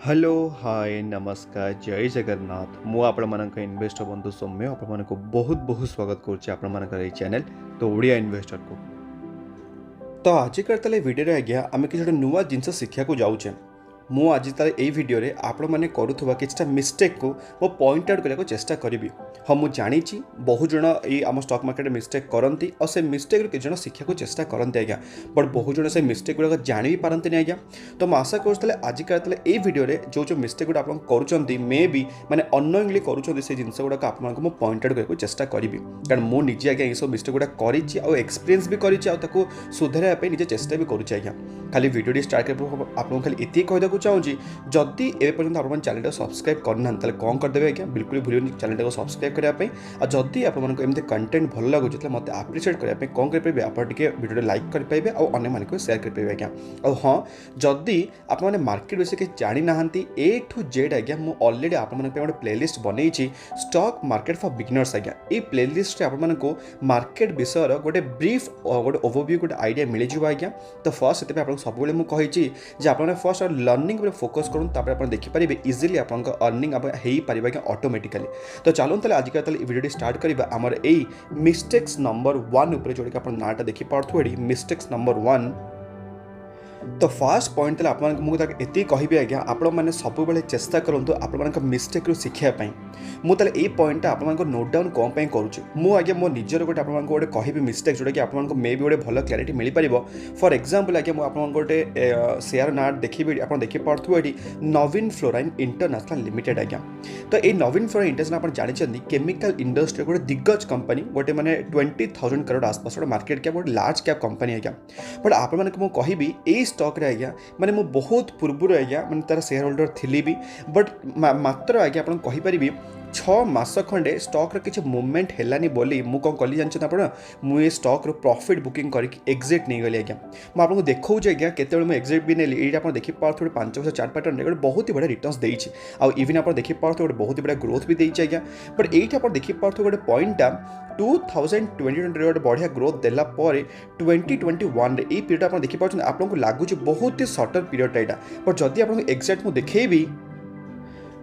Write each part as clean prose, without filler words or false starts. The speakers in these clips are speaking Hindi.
हेलो हाय नमस्कार जय जगन्नाथ मु आपण मानक इन्वेस्टर बंधु सौम्य आपण मानक बहुत बहुत स्वागत करुच्ची आपण मानकर ये चैनल तो ओडिया इन्वेस्टर को। तो आज करते भिडियो आज्ञा आम कि नुआ जिनस शिक्षा को जाऊे मु आज तार ये भिडियो आपण मैंने करुवा कि मिस्टेक को मो पॉइंट आउट करने चेष्टा करी। हाँ मुझे जानी बहुत जन ये आम स्टॉक मार्केट मिस्टेक करती और से मिस्टेक किसी शिक्षा को चेष्टा करते आज्ञा बट बहुत जन से मिस्टेक गुड़ाक जानी भी पारती आज्ञा। तो मैं आशा करुँ आज ये भिडियो जो जो मिस्टेक गुड़ा आप कर मे भी मैंने अनोइंगली करुँच से जिन गुड़ाक आपको पॉइंट आउट करने चेष्टा करी कारण मुझे निजे आज्ञा ये सब मिस्टेक गुड़ा करेक्सपीरियंस भी कर सुधारे निजे चेष्टा भी करुँच आज्ञा। खाली भिडियो स्टार्ट कर आपको खाली ये कहीदेक चाहूँगी जदि ए पर्यटन आप चैनल को सब्सक्राइब करना कौन करदे आज्ञा बिल्कुल भूल चैनल को सब्सक्राइब करने और जदि आपको कंटेंट भल लगुच मतलब आप्रिशिएट करने कौन करेंगे आप वीडियो लाइक करेंगे और अन्य मानक शेयर करेंगे आज्ञा। और हाँ जदि आप मार्केट विषय किसी जानी ना ए टू जेड आज्ञा मुझे अलरेडी आप गोटे प्लेलिस्ट बनई स्टॉक मार्केट फॉर बिगिनर्स आज्ञा। ये प्लेलिस्ट आपको मार्केट विषय गोटे ब्रीफ गोटे ओवरव्यू गोटे आइडिया मिल जाए आज्ञा। तो फर्स्ट से सब मुझे आप फर्स्ट लर्निंग फोकस करूँ आप देखिपारे इजिली आप अर्निंग हो पारे ऑटोमेटिकली। तो चलो आज वीडियो स्टार्ट करवा आमर यही मिस्टेक्स नंबर 1 उपर जोड़ा कि नाटा देखिपे मिस्टेक्स नंबर 1। तो फास्ट पॉइंट आपको कहि आज्ञा आपण मैंने सब चेष्टा करूँ आप मिस्टेक शिखापी मुझे ये पॉइंट आपको नोट डाउन कौन करुँच मुझे मो निजर गोटे गोटे कहि मिस्टेक जोटा कि आपको मे भी गोटे भल क्लारिटी मिल पार। फॉर एग्जांपल आज्ञा मुझे गोटे शेयर ना देखिए आप देखिपे ये नवीन फ्लोराइन इंटरनेशनल लिमिटेड आज्ञा। तो ये नवीन फ्लोराइन इंटरनेशनल आप जानते केमिकल इंडस्ट्री गोटे दिग्गज कंपनी गोटे मैंने 20,000 करोड़ आसपास गोटे मार्केट कैप गोटे लार्ज कैप कंपनी आज्ञा। बट आपको कहि ये स्टॉक आज्ञा माने मु बहुत पूर्व आज्ञा माने तार शेयर होल्डर थी भी बट मात्र आज्ञा आप कहीपरि 6 मास खंडे स्टॉक रो किसी मूवमेंट हेलानी बोली मु कौन कली जानते आप मुझे स्टॉक रो प्रॉफिट बुकिंग करके एग्जिट नहीं गली आज्ञा। मुझे आपको देखा आज्ञा केते मुझे एग्जिट भी नहीं ये आप देखिपे 5 वर्ष 4 पैटर्न गोटे बहुत ही बढ़िया रिटर्न्स देती आउ इवन आप देखिपे गोटे बहुत ही बढ़िया ग्रोथ भी देती आज्ञा। बट ये आप देखिपे गोटे पॉइंटा 2020 गोटे बढ़िया ग्रोथ देला 2021 ये पीरियड आप देखिपे आपको लगुच बहुत ही सर्टर पीरियड यहाँ। बट जदि आपको एक्जाक्ट मुझे देखेबी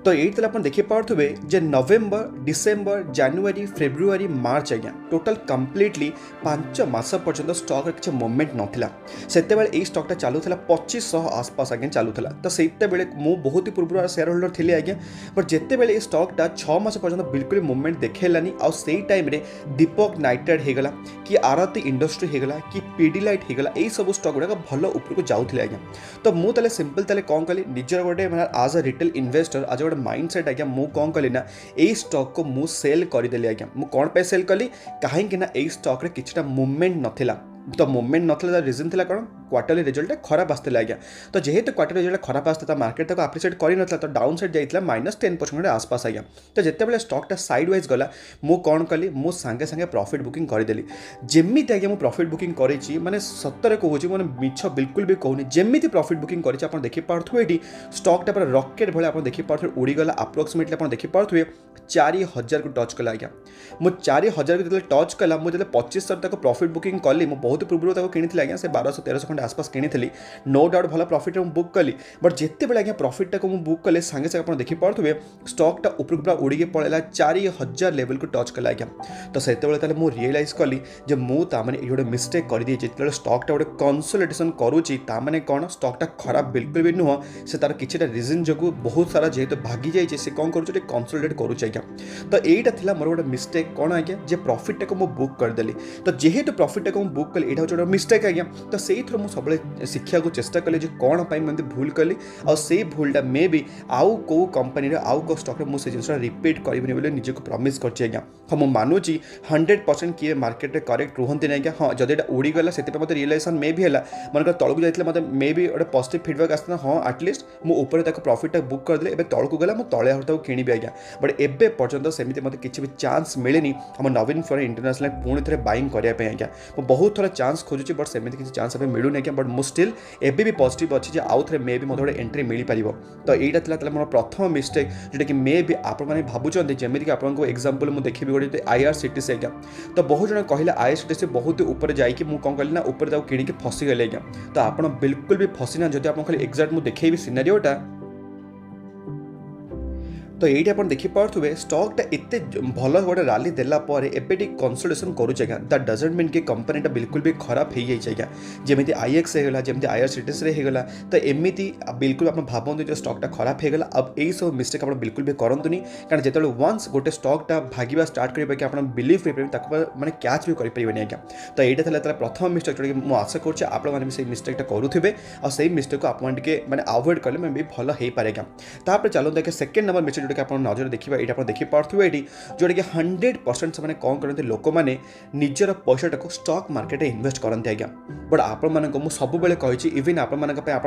तो ये आप देखिपे जे नवेम्बर डिसेम्बर जानुरी फेब्रुआरी मार्च आज्ञा टोटाल कम्प्लीटली 5 मास पर्यंत स्टॉक किसी मूवमेंट नाला से स्टॉकटा चलूला 2500 आसपास आज्ञा चलूला। तो से मुझे बहुत ही पूर्व शेयर होल्डर थी आज्ञा बट जिते बड़े स्टॉकटा 6 मास पर्यंत बिल्कुल मूवमेंट देखेलानी आउ से टाइम दीपक नाइट्रेट होगला कि आरती इंडस्ट्री होगला कि पीडीलाइट होगला यही सब स्टॉक गुड़ाक भल उपरको जाऊे आज्ञा। तो मुझे सिंपल कौन कली निजर गोटे आज अ रिटेल इन्वेस्टर आज माइंड सेट आज्ञा मु कौन कली ना ये स्टॉक को मु सेल करदेली आज्ञा। मु कौन पे सेल कली कहीं ना ये स्टॉक रे किछटा मूवमेंट नथिला। तो मूवमेंट नथिला रीजन थिला कौन क्वार्टरली रिजल्ट खराब आसला आज्ञा। तो जेहेतु क्वार्टर रिजल्ट खराब आसता मार्केट तक आप्रिशिएट कर ना तो डाउन साइड जाइए -10% आसपास आज्ञा। तो जिते स्टॉकटा साइड वाइज गला मु कौन कली मु सांगे सांगे प्रॉफिट बुकिंग करदेली जेमिति आज्ञा मु प्रॉफिट बुकिंग करी माने सत्तर कहूँ मैंने मिछ बिल्कुल भी कहूनी जेमिति प्रॉफिट बुकिंग कर देखिपे ये स्टॉकटा पूरा रॉकेट भाई आप देखिपे उड़ीगला अप्रोक्सीमेटली आप देखिपे 4000 को टच कला आज्ञा। मु 4000 को टच कला मुझे 2500 तक प्रॉफिट बुकिंग कली मु बहुत पूर्व किनी आज्ञा से 1200-1300 खंड आसपास किनी नो डाउट भल प्रॉफिट बुक कली। बट जिते बड़े आज्ञा प्रॉफिट को बुक कले सांगे सांगे आप देखिपे स्टॉकटा ऊपर पूरा उड़ी पड़ेगा 4000 लेवल को टच कला आज्ञा। तो से मुझे रियलाइज कली जे मुझे ये गोटे मिस्टेक कर जो स्टॉकटा गोटे कंसोलिडेशन करुच्ची ताने कौन स्टॉकटा खराब बिल्कुल भी नुह से तार किसी रिजन जो बहुत सारा जेहेतु भागी जाइए से कौन कर कंसोलिडेट करुच्चे। तो यहीटा था मोर गोटे मिस्टेक कौन आज्ञा जे प्रॉफिट को मुझे बुक करदेली। तो जेहेतु प्रॉफिट को बुक कली यहाँ हूँ मिस्टेक आज्ञा। तो से मुझे सब शिक्षा को चेष्टा कली जो कौन मुझे भूल कली और से भूलटा मे भी आउ कौ कंपनी आउ कौ स्टॉक मुझे जिन रिपीट करेंगे निजे को प्रमिश कर हाँ मुझे मानुची 100% किए मार्केट में करेक्ट रुहंती आज्ञा। हाँ जदि उड़ीगला से मतलब रियलाइजेशन मे भी है मन तौक जाइए मतलब मे भी गोटे पॉजिटिव फीडबैक आसता हाँ आटलिस्ट मुझे प्रॉफिट बुक करदे ए तौक गला मुझे तले हटा किणी आज्ञा। बट एबे पर्यंत सेमती मतलब किसी भी चांस मिलेनी हम नवीन फ्लोराइन इंटरनेशनल पुणी थे बाइंग करने आज्ञा। मुझे बहुत थोड़ा चांस खोजुची बट सेमती किसी चांस मिलूनी आज्ञा। बट मुझे स्टिल एबे भी पॉजिटिव अच्छी आउ थे मे भी मतलब एंट्री मिल पार। तो यहाँ था मोर प्रथम मिस्टेक जोटा कि मे भी आपने भावुंट जमीक आपको एक्जामपल मुझे देखी गोटे IRCTC आज्ञा। तो बहुत जन कहले IRCTC बहुत ऊपर जाकि मुझे कौन कली ना ऊपर कि फसीगली आज्ञा। तो आप बिल्कुल भी फसीना जब आप खाली एक्जाक्ट मुझे देखी सिनारियोटा तो ये आप देखिपे स्टॉकटा एत भल गोटे राली देला एबे कनसोलेसन करुचे आज्ञा दैट डजंट मीन कि कंपनीटा बिल्कुल भी खराब हो जाए आज्ञा जमी आईएक्स होगा जमी आईआरसीटीएस होगा तो एमती बिल्कुल आप भावतु जो स्टॉकटा खराब होगा अब यही सब मिस्टेक आप बिल्कुल भी करतुनी कारण जो वन्स गोटे स्टॉकटा भागवा स्टार्ट करेंगे कि आप बिलीव करेंगे मैंने कैच भी करेंगे आज्ञा तो यहाँ प्रथम मिस्टेक जोटा मुझे आशा करें मिस्टेकटा करुवे और सही मिस्टेक को आपके मैंने अवॉइड कले मैं भी भल हो पारे आज्ञा तापर चलते देखिए सेकेंड नंबर मिस्टेक जोटा कि नजर देखिए ये देखिपे ये जोटा कि 100% से कौन करते लोक मैंने निजर पैसाटा को स्टॉक मार्केट इन्वेस्ट करते आज्ञा बट आपण सब कही इवन आप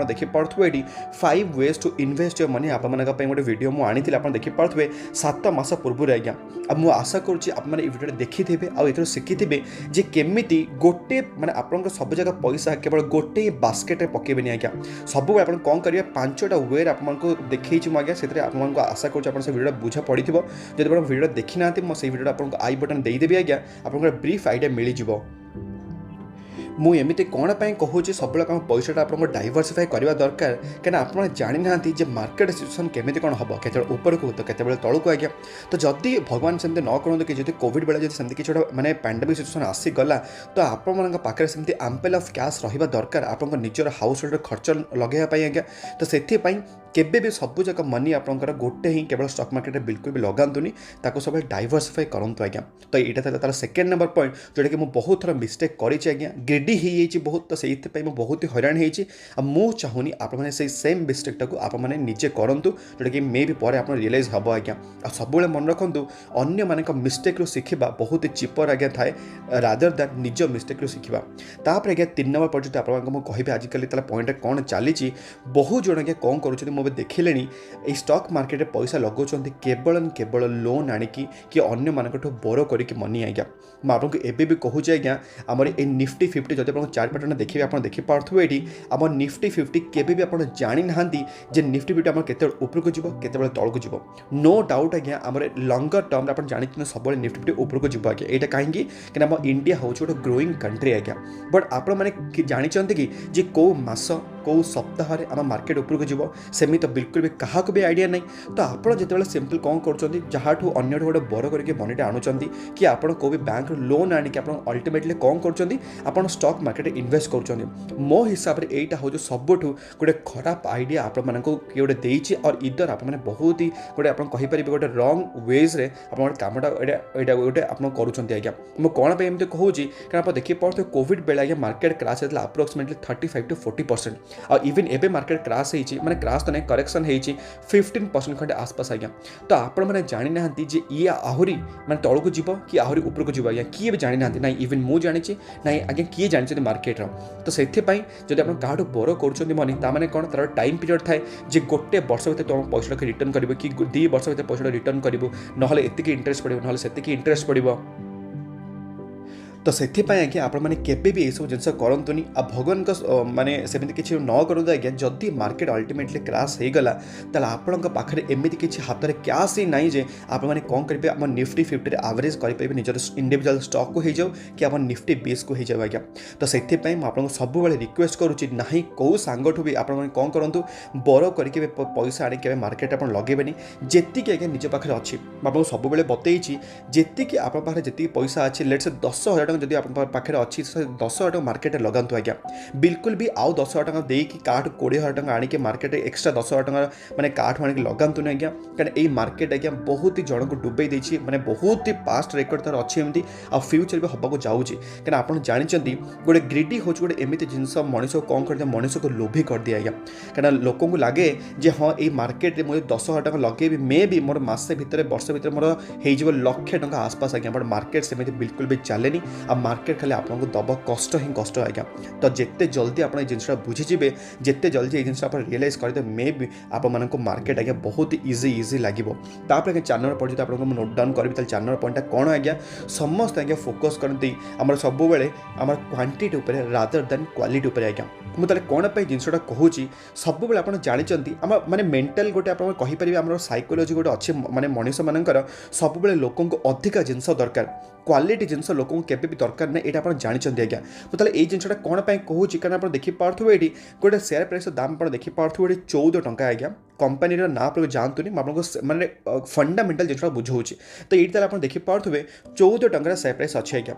देखिपे ये 5 ways to invest your money आप गोटे वीडियो मुझे आप देखिपे 7 मास पूर्व आज्ञा अब मुझे आशा करुँच देखिथे आउ शिखिथे जे केमिति गोटे माने आपन सब जगह पैसा केवल गोटे बास्केट पकेबेनि आज्ञा सब आप कौन करेंगे 5टा वे आपको देखी आज्ञा से आपको आशा करुँच वीडियो बुझा पड़ी जब आप वीडियो देखी ना मुझे वीडियो आपको आई बटन देदेवी आज्ञा आपको ब्रीफ आइडिया मिल जाव मुझे कौन कहूँ सब पैसा आप डाइवर्सिफाई करवा दरकार कहीं आप जानी ना मार्केट सिचुएसन केमी कौन हम के उपरकू तो केत तौक आज्ञा तो जदि भगवान सेमती न करूँ कि जो कोविड बेले जब किसी गोटे मैंने पैंडेमिक सिचुएसन आसीगला तो आपण पाखे सेमती आम्पेल ऑफ कैश रहा दरकार आप निजर हाउस होल्ड खर्च लगेवाई आज्ञा तो से केबे भी सब जगह मनी आपंकर गोटे ही केवल स्टॉक मार्केट में बिल्कुल भी लगातुनी सब डाइवर्सिफाई करूँ आज्ञा तो यहाँ तार सेकेंड नंबर पॉइंट जोटा कि मुझे बहुत थर मिस्टेक करी आज्ञा ग्रेडी हो बहुत तो से बहुत ही हैरान हो चाहूनी आपने से सेम मिस्टेकटा को आपने निजे करूँ जोटा कि मे भी पर आप रियलाइज हम आज्ञा आ सब मन रखु अन्य मान मिस्टेक शिखा बहुत ही चिपर आज्ञा थाए रादर दैन निज मिस्टेक शिखा तापर आज्ञा 3 नंबर पॉइंट जो आपको कह आजिकल पॉइंट कौन चली बहुत जन आज्ञा कौन कर मुझे देखिले ये स्टॉक मार्केट में पैसा लगाउछन्ति केवल लोन आनिकी कि अन्य मानकठो बोरो करिक मनी आज्ञा मैं आपको एबे भी कहूँ आज्ञा आमर ए निफ्टी 50 जब आप चार्ट पैटर्न देखिए आप देखिपे ये आम निफ्टी 50 केबे भी आप जानी ना जे निफ्टी 50 आम केते ऊपर जीव केते तौक जीव नो डाउट आज्ञा आम लंगर टर्म आप जानी सब निफ्टी 50 ऊपर जीव आज्ञा यहाँ कहीं कि आम इंडिया हूँ गोटे ग्रोइंग कंट्री आज्ञा बट आप जानते कि जे कौ मास कौ सप्ताह आम मार्केट ऊपर जीव सेमी तो बिल्कुल भी क्या भी आइडिया नहीं तो आप जो सिंपल कौन कर जहाँ अन्य गोटे बर करके मनीटा आणुंट कि आप भी बैंक लोन आनिक अल्टीमेटली कौन कर स्टॉक मार्केट इन्वेस्ट कर मो हिसाब से यहाँ हूँ सबुठ गोटे खराब आइडिया आप किए गोटे देती और इधर आप बहुत ही गोटे आपपारे गोटे रंग वेज्रे आप कमटा गोटे आप करुँच आज्ञा मुझे कौन पर कहूँ क्या आप देखिए कोविड बेले आज्ञा मार्केट क्राश होता अप्रोक्सीमेटली 35 to 40% और इवन एबे मार्केट क्राश होने क्राश तो नहीं करेक्शन होती 15% खंडे आसपास आज्ञा तो आपण मैंने जानी ना ये आहरी मैंने तौक जीव कि आहरी ऊपर जीव आज्ञा किए भी जानी ना ना इवन मुझे जानी ना आज्ञा किए जानी मार्केट तो से जब आप क्या बोर कर मनी ताने कौन तार टाइम पीरियड थाए जे गोटे वर्ष भर तुम पैसा रिटर्न कर कि 2 वर्ष भर पैसा रिटर्न करूँ ना इंटरेस्ट पड़ो ना से इंटरेस्ट पड़ो तो से आज्ञा आपने केबे भी सब जिन करतुनी आ भगवान माने सेमती किसी न करूँ आज्ञा जदि मार्केट अल्टीमेटली क्राश होगला ताल आपण पाखे एमती किसी हाथ में कैश ही ना जे आपने कौन करेंगे आम निफ्टी 50 एवरेज करेंगे निजर इंडिविजुअल स्टॉक को हो जाओ कि आम निफ्टी 20 को हो जाओ आज्ञा तो से आपको सब रिक्वेस्ट करुच्ची ना कौ सांगठू भी आप कौन करूँ बर करके पैसा आने के मार्केट आप लगेबे जी आज्ञा निज पाखे अच्छी आपको सब बतई जी आप जी पैसा अच्छी लेट से 10,000 टका जब आप पाखे अच्छी 10,000 टका मार्केट लगातु आज्ञा बिल्कुल भी आउ 10,000 टका देकी काठ 20,000 टका आनिक मार्केट एक्सट्रा 10,000 टका मैंने काठ आनिक लगातुनि आज्ञा कारण ये मार्केट आज्ञा बहुत ही जन को डुबई देछि मैंने बहुत ही पास्ट रेकर्ड तार अच्छी एमती आ फ्यूचर भी हवा जाऊँगी कहीं आप जानते गोटे ग्रीडी हूँ गोटे एमती जिनस मनीष को कौन कर मनीष को लोभी कर दिए आज्ञा कहीं लोक को लगे जे हाँ ये मार्केट मुझे 10,000 टका लगे मे भी मोर मसे भितर वर्ष भितर मोर हो लक्ष टका आसपास आज्ञा बट मार्केट सेमती बिल्कुल भी चलेनी आ मार्केट खाली आपको दब कष्ट ही कष्ट आज्ञा तो जिते जल्दी आप जिनसा बुझीजे जिते जल्दी ये जिन रियलाइज करते मे भी आप मार्केट आज्ञा बहुत इजी लगे तापर 4 नंबर पॉइंट आपको नोट डाउन करी 4 नंबर पॉइंट कौन आज्ञा समस्त आज्ञा फोकस करती आम सब आम क्वांटिटी उपर रादर दैन क्वालिटी उपर आज्ञा मुझे कौन पर जिनसा कहूँ सब आप जानते आम माने मेंटल गोटे आप कहीपर आम साइकोलोजी गोटे अच्छे माने मनीष मानकर सब लोक अधिका जिनस दरकार क्वालिटी जिनस लोक केबे भी दरकार ना यहाँ आप जानते आज्ञा मुझे ये जिनसा कौन पर कहूँ कारण आप देखिपे ये गोटे शेयर प्राइस दाम आप देखिपे 14 टंका आज्ञा कंपनी ना आप जानतुनि माने फंडामेंटल जिन बुझाऊँ। तो ये आप देखिपे 14 टंकार सेयार प्राइस अच्छे आज्ञा।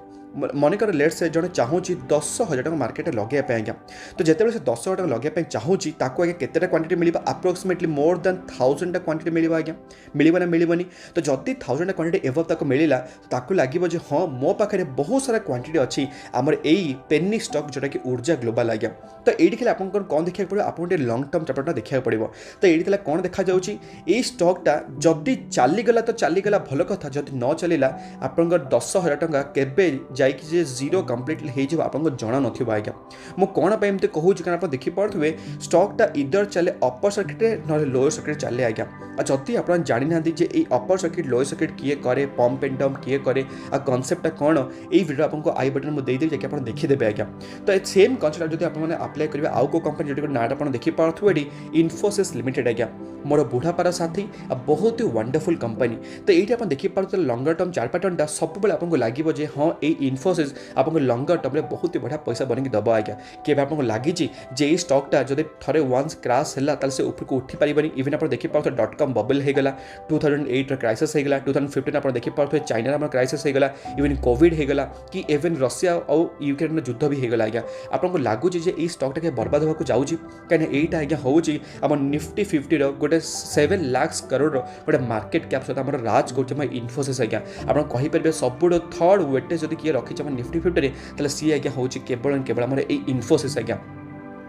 मनेकर लेट से जड़े चाहूँ 10,000 टका मार्केट लगे आज्ञा। तो जिते से 10,000 टका लगे चाहूँ ताको आज्ञा केतेटा क्वांटिटी मिल अप्रोक्सीमेटली मोर देन 1000 क्वांटिटी मिल आज्ञा मिलना ना मिलनी। तो जदि 1000 क्वांटिटी एवं ताको मिलला ताको लगे हाँ मो पाखे बहुत सारा क्वांटिटी अच्छी आमर यही पेनी स्टॉक जोटा कि ऊर्जा ग्लोबल आज्ञा। तो ये आप कौन देखा पड़ो आप लंग टर्म चार्टटा देखा पड़ो। तो ये कौन देखा जाए स्टॉकटा जदि चलीगला तो चलीगला भल कथा जदि न चलला आप 10,000 टका केबे जाइए जे जीरो कम्प्लीटली हो आप जना ना आज्ञा। मु कौन एमती कहूँ कारण आप देखिपे स्टॉकटा इधर चले अपर सर्किट ना लोअर सर्किट चले आज्ञा। जदि आप जानी ना ये अपर सर्किट लोअर सर्किट किए करे पंप एंड डंप किए करे आ कनसेप्टा कौन ये वीडियो आपको आई बटन मुझे देदेवी जाकि आप देखीदेवे आज्ञा। तो सेम कनसेप्ट जब आप अप्लाई करेंगे आउ को कंपनी जो नाटा आप देखिपे इन्फोसिस लिमिटेड आज्ञा मोर बुढ़ापार साथी आ बहुत ही वंडरफुल कंपनी। तो ये आप देखिपे लंगर टर्म चार पैटर्नटा सब आपको लगे हाँ ये इन्फोसिस आपको लंगर टर्म में बहुत ही बढ़िया पैसा बन दब आज्ञा। केवल आपको लगी जे स्टॉकटा जब थे वन्स क्राश है से ऊपर को उठी पारे। इवन आप देखिपे .com बबल होगला 2008 क्राइसिस होगला 2015 आप देखिपे चाइना क्राइसिस होगला इवन कोविड होगला कि इवन रशिया और यूक्रेन युद्ध भी होगला आज्ञा। आपको लगुच ये स्टॉकटा के बर्बाद होगा जाऊँगी कहीं यहाँ आज्ञा हूँ आम निफ्टी 50 गोटे 7 लाख करोड़ गोटे मार्केट कैप सहित आम राज कर इन्फोसिस आज्ञा। आप कहींपर सब थर्ड वेटेज जब किए रखी निफ्टी 50 सी आज्ञा हूँ केवल आम इन्फोसिस आज्ञा।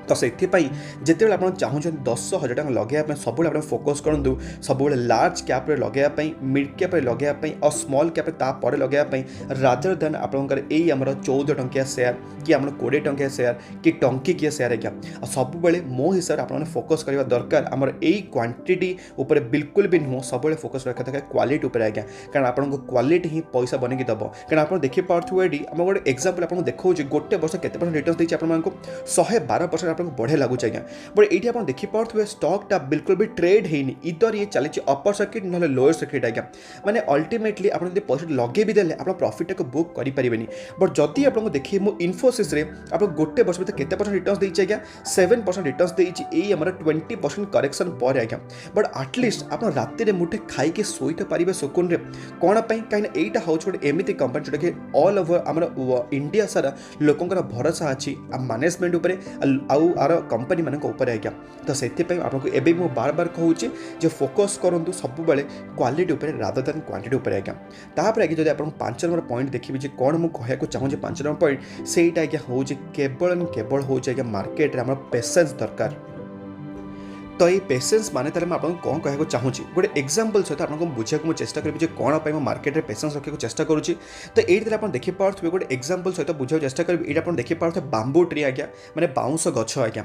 तो से जिते आप चाहते 10,000 टका लगे सब फोकस करूँ सब लार्ज कैप्रे लगे मिड कैप्रे लगे और स्मॉल कैप्रे तापर लगे रादर देन आपंकर यही आम 14 टंकिया सेयार कि आम 20 टंकिया सेयार कि टंकिकिया सेयार आज्ञा। सब मो हिसाब से आपने फोकस करवा दरकार आमर यही क्वांटिटी उपर बिल्कुल भी नुह सब फोकस रखा था क्वालिटी उपर आज्ञा। कारण आपको क्वालिटी ही पैसा बनकी दब। कारण आप देखिपे ये आम गोटे एक्जाम्पल आपको देखा गोटे वर्ष के रिटर्न देती आपको 112% आपको बढ़िया लगुच आज्ञा। बट ये आप देखिपे स्टॉकटा बिल्कुल भी ट्रेड होनी इधर ये चली अपर सर्किट ना लोअर सर्किट आज्ञा। माने अल्टीमेटली आप पैसा लगे भी देले आप प्रॉफिट को बुक करें। बट जदि आपको देखिए मो इन्फोसिस आप गोटे वर्ष भर के रिटर्न देती आज्ञा 7% रिटर्न देती आम 20% करेक्शन पर आज्ञा। बट आटलिस्ट आप राति मुठे खाई सोई तो पारे सुकुन कौन कहीं यहाँ हूँ गोटे एमती कंपनी जोटा कि ऑल ओवर आम इंडिया सारा लोकंर भरोसा अच्छी मैनेजमेंट उपर आउ आर कंपनी मान आज्ञा। तो से आपको एवं मुझे बार बार कहूँ जो फोकस करूँ सब क्वालिटी उपर रादर देन क्वांटिटी उपर आज्ञा। तापर आगे जब आप 5 नंबर पॉइंट देखिए कौन मुझे कहूँ चाहूँ 5 नंबर पॉइंट से आज्ञा हूँ केवल एंड केवल हूँ आज्ञा मार्केट में पेशेंस दरकार। तो ये पेशेंस माने ताले मैं आपको कौन कहूँ चाहूँ गोटे एक्जाम्पल सहित आपको बुझा मुझे चेष्टा करी कौन पर मार्केट में पेशेंस रखा चेष्टा करुँची। तो ये आप देखिपे गोटे एक्जाम्पल सहित बुझा चेष्टा करी ये आप देखिपे बांबू ट्री आज्ञा माने बाउंस गछ आज्ञा।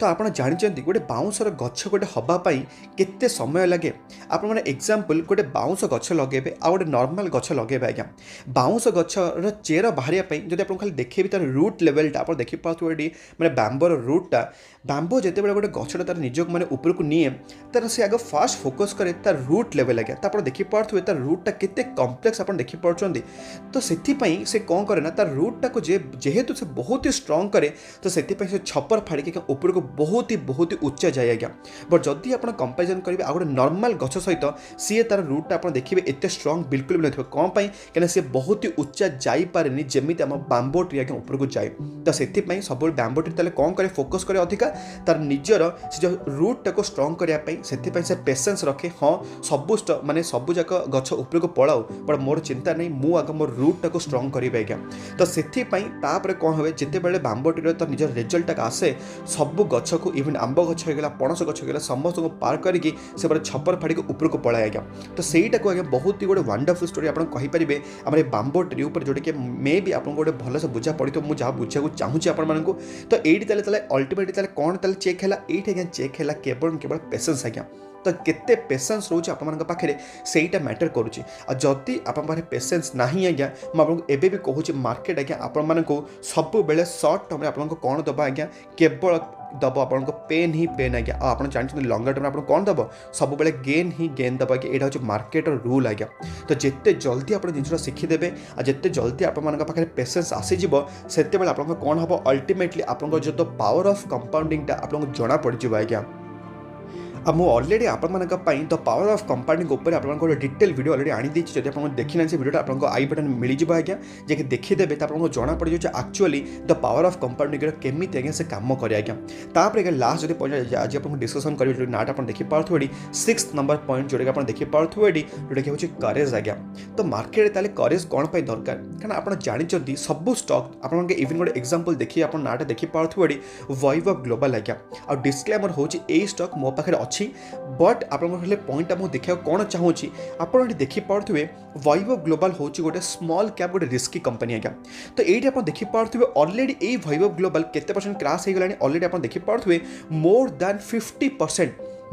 तो आप जानते गोटे बाउंसर गछ गोटे हवापाई केते समय लगे आप एक्जाम्पल गोटे बाउंस गछ लगे आ गोटे नॉर्मल गछ लगे आज्ञा। बाउंस गछर चेर बाहर जब आप खाली देखेबी तार रूट लेवलटा आप देखिपे माने बांबोर रूटटा बांबो जिते गोटे गछटा तार निजक माने ऊपर को निए तार से आगे फास्ट फोकस करे तार रूट लेवल आज्ञा। तो आप देखिपे तार रूटटा केते कम्प्लेक्स आप देखिपे। तो से कौन करे ना तार रूटटा को जेहेतु से बहुत ही स्ट्रंग करे तो से छपर फाड़ी ऊपर को बहुत ही उच्चा जाए आज्ञा। बट जदि आप कंपेरिजन करेंगे आ गोटे नॉर्मल गछ सहित सी तार रूटटा आप देखिए एत स्ट्रंग बिल्कुल भी नहीं कौन कहीं सी बहुत ही उच्चा जापे जमी आम बांबो ट्री आज्ञा ऊपर को जाए। तो से सब बांबो ट्री ताले कौन करे फोकस करे अधिका तार निजर से जो रूट को स्ट्रंग करने से पेशेंस रखे हाँ सबू माने सबू जाक गछ ऊपर को पड़ाऊ बट मोर चिंता नहीं मु आगे मोर रूट को स्ट्रंग करी आज्ञा। तो से कौन हुए जिते बड़े बांबो ट्री तो निजर रिजल्ट आसे सबू गछ को इवन आंब गछ होगा पणस गछ होगा समस्त को पार करके से बड़े छपर फाड़ी ऊपर को पड़ाए आज्ञा। तो सहीटा को आज्ञा बहुत ही गोटे वंडरफुल स्टोरी आप कहींपर आम बांबो ट्री उपर जोटा कि मे भी आपको गोटे भल से बुझा पड़ी तो मुझे जहाँ बुझा चाहूँगी आपको। तो ये अल्टीमेटली कौन चेक है ये चेक है केवल केवल पेशेंस आज्ञा। तो केते पेशेंस रोचे आप पाखे सेटा मैटर करुच्ची। जदि आप पेशेंस नहीं आज्ञा मुझे एवं भी कहूँ मार्केट आज्ञा आपको सब बेले सर्ट टर्म आपको कौन दबा आज्ञा केवल दब आपको पेन ही पेन आज्ञा। आप जानते लंगर टर्म आपको कौन दब सब बेले गेन ही गेन दबा आज्ञा। यहाँ हूँ मार्केट रूल आज्ञा। तो जिते जल्दी आप जिनसा शिखिदेवे और जिते जल्दी आपे पेशेंस आसीज से आपको कौन हम अल्टीमेटली आप जो पावर ऑफ कंपाउंडिंगटा आपको जना पड़ आज्ञा। अब मुझे अलरेडी आपण द पावर ऑफ कंपानी उपर आपको डिटेल वीडियो अलरेडी आनी देछि जदि आपन देखि ना से वीडियो आपको आई बटन मिल जिवो आज्ञा जे कि देखिदेबे त आपको जना पड़ जाउ actually the power of company केमिति आज्ञा से काम करे आज्ञा तापर आज्ञा लास्ट जदि पॉइंट आज आपको डिस्कशन करियो जो नाट आपन देखि पारथुडी 6th नंबर पॉइंट जोडे आपन देखि पारथुडी जोडे कि होछि करेज आज्ञा तो मार्केट ताले करेज कोन पय दरकार कारण आपन जानि चंदी सब स्टॉक आपन के इवन गोटे एग्जांपल देखि आपन नाट देखि पारथुडी वैभव ग्लोबल आज्ञा आ डिस्क्लेमर होछि ए स्टॉक मो पाखरे अछि बट आपले पॉइंट मुझे देखा कौन चाहूँगी आपड़ देखिपे वैभव ग्लोबल हूँ गोटे स्मॉल कैप गोटे रिस्की कंपनी आज्ञा तो ये आप देखिपे अलरेडी ये वैभव ग्लोबल केते परसेंट क्रैश हो गला अलरेडी आप देखिपे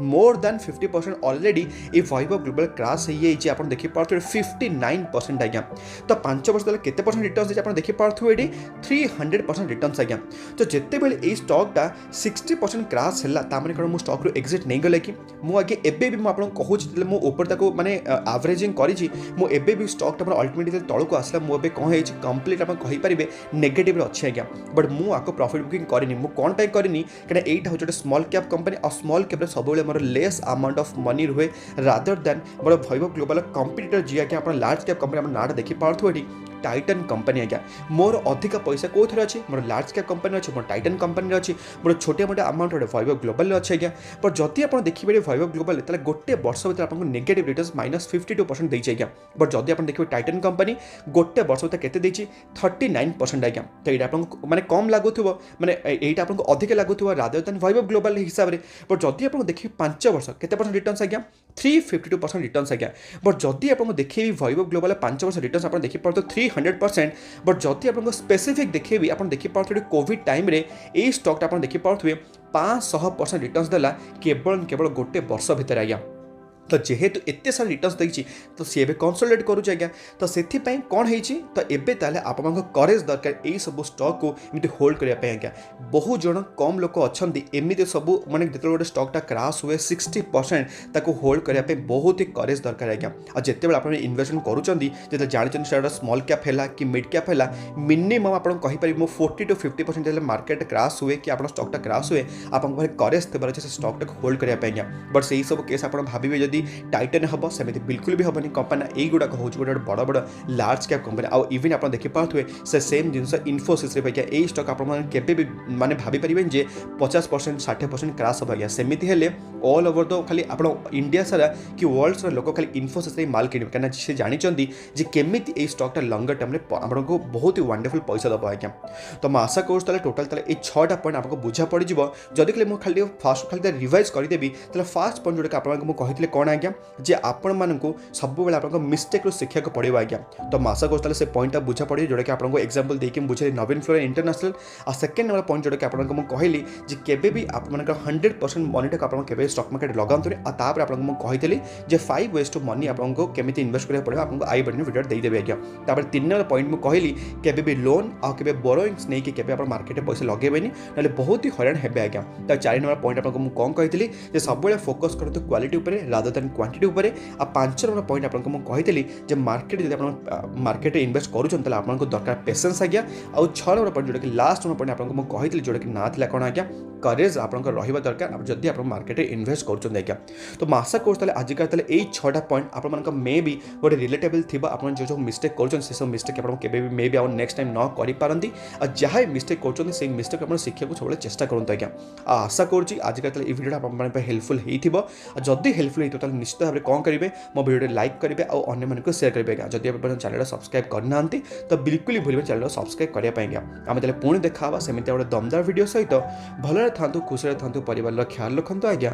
मोर देन 50% अलरेडी ये वैभव ग्लोबल क्रैश हो आप देखिपे 59% आज्ञा तो 5 वर्ष तले केते परसेंट रिटर्न आप देखिपे ये 300% रिटर्न आज्ञा तो जिते बेले ये स्टॉकटा 60% क्रैश है ताने कौन मो स्टॉक रू एक्जिट नहीं गले कि मुझे एबे भी मुझे कहूँ मो ऊपर ताको माने एवरेजिंग करी मुझे भी स्टॉकटा अल्टिमेटली तौक आसला मुझे कौन है कंप्लीट आप कहींपारे नेगेटिव अच्छे आज्ञा बट मुझे प्रॉफिट बुकिंग करनी मुझे कौन पाई करनी कहीं एटा हूँ स्मॉल कैप कंपनी और स्मॉल कैप सब more less amount of money रुहे rather than more Vaibhav global competitor जी आज्ञा आप लार्ज कैप कंपनी आप नाट देखी पार्थुए टाइटन कंपनी आज्ञा मोर अधिक पैसा कौ थे अच्छे मोर लार्ज कैप कंपनी अच्छे मोर टाइटन कंपनी अच्छी मोर छोटे मोटे अमाउंट वैभव ग्लोबल अच्छे आज्ञा पर जदि आप देखिए वैभव ग्लोबल तेल गोटे वर्ष भर आपको नेगेटिव रिटर्न -52% देछि आज्ञा बट जदि आप देखिए टाइटन कंपनी गोटे वर्ष भर केते देछि 39% आज्ञा तो ये आपको माने कम लागुथबो माने एटा आपको अधिक लागुथबो रादर देन वैभव ग्लोबल हिसाब रे बट जदि आप देखिए 5 वर्ष केते परसेंट रिटर्न आज्ञा 352% रिटर्न आज्ञा बट जदि आप देखिए वैभव ग्लोबल 5 वर्ष रिटर्न आप देखि पड़तो 300% बट जदि आप स्पेसिफिक देखिए आप देखि पार्थुए कोविड टाइम रे ए स्टॉक आप देखि पार्थुए 500% रिटर्न देला केवल गोटे वर्ष भितर आज्ञा तो जेहेतु एत सारा रिटर्न देखिए तो सी ए कनसोलिडेट करुचे आज्ञा तो से कौन है तो एवं ताले आप करेज दरकार यही सब स्टॉक को एमती होल्ड करने आज्ञा बहुत जन कम लोक अच्छा एमती सब माने जो गोटे स्टॉकटा क्रैश हुए 60% ताको होल्ड करने बहुत ही करेज दरकार आज्ञा और जिते आप इन्वेस्टमेंट करुँच जो जानते स्मॉल कैप है कि मिड कैप है मिनिमम आप कहीपर 40 to 50% मार्केट क्रैश हुए कि आप स्टॉकटा क्रैश हुए आप करेज थे अच्छे स्टॉकटा होल्ड करने आज्ञा बट से सब केस आप भावे जदि टाइटन हम सेमती बिल्कुल भी हेनी कंपनी यहीगुड़ा हूँ गोटे बड़ बड़ लार्ज कैप कंपनी आउ इवन आप देखिपे से सेम जिन इनफोसिस यही स्टॉक आप माने भाभी पारे जे 50% 60% क्रैश हम आज्ञा सेमती हेले ऑल ओवर द खाली आप इंडिया सारा कि वर्ल्ड सारा लोक खाली इनफोसिस माल किणवे कहीं से जानते जे केमिति ए स्टॉकटा लंगर टाइम आपको बहुत ही वंडरफुल पैसा दब आज्ञा तो मैं आशा करूँ टोटाल ये 6टा पॉइंट आपको बुझा पड़ जदि खाली मुझे खाली फास्ट खाली रिवाइज करदेवी फास्ट पॉइंट जोटा आपको कही कौन आज्ञा जे आपण मानू सब बेले मिस्टेक शिक्षा को पड़ो आज्ञा तो मैं आशा करूँ से पॉइंटा बुझा पड़े जोटा कि आपको एग्जांपल देके बुझे नवीन फ्लोर इंटरनेशनल और सेकेंड नंबर पॉइंट जोटा कि आपको कहली जे केबे भी आप 100% मनीटा को आप स्टॉक मार्केट लगातुनि तापर आपको कही जे 5 ways टू मनी आपको केमिति इन्वेस्ट करा पड़े आपको आई बटन वीडियो देदेवी आज्ञा तापर 3 नंबर पॉइंट मुझे कहली केबे भी लोन आ केबे बोरोइंग्स नहीं कि केबे आप मार्केट पैसा लगेबेनी ना बहुत ही हैरान हेबे आज्ञा तो 4 नंबर पॉइंट आपको मुझे कौन कही जे सब फोकस करते क्वालिटी उपर रादर देन क्वांटिटी उपर आ 5 नंबर पॉइंट आपको मुझे कही मार्केट जब आप मार्केट इन्वेस्ट करूँ आपको दरकार पेशेंस आज्ञा और 6 नंबर पॉइंट जोटा कि लास्ट नंबर पॉइंट आपको मुझे कही जोटा कि ना था कौन आज्ञा करेज आपको रहा दरकार जदि आप मार्केट इन्वेस्ट करूँ आज्ञा तो मैं आशा करूँ आजिका यही 6टा पॉइंट आप मे भी गोटे रिलेटेबल थी आप जो मिस्टेक कर सब मिस्टेक आप मे भी नेक्स्ट टाइम न करें और जहाँ मिस्टेक कर मिस्टेक आप शिक्षा को सब चेष्टा करूँ आज्ञा आशा करुँच आजिका भिडियो आप हेल्पफुल होती जदि हेल्पफुल होता निश्चित भाव में कौन करेंगे मो भिडियो लाइक करेंगे और अन्य शेयर करेंगे जदि आप चैनल सब्सक्राइब करना तो बिल्कुल भूल चैनल सब्सक्राइब करने आम तेल पुणी देखा सेमती गोटे दमदार वीडियो सहित भलरे था खुशी था परिवार ख्याल रखु आज्ञा।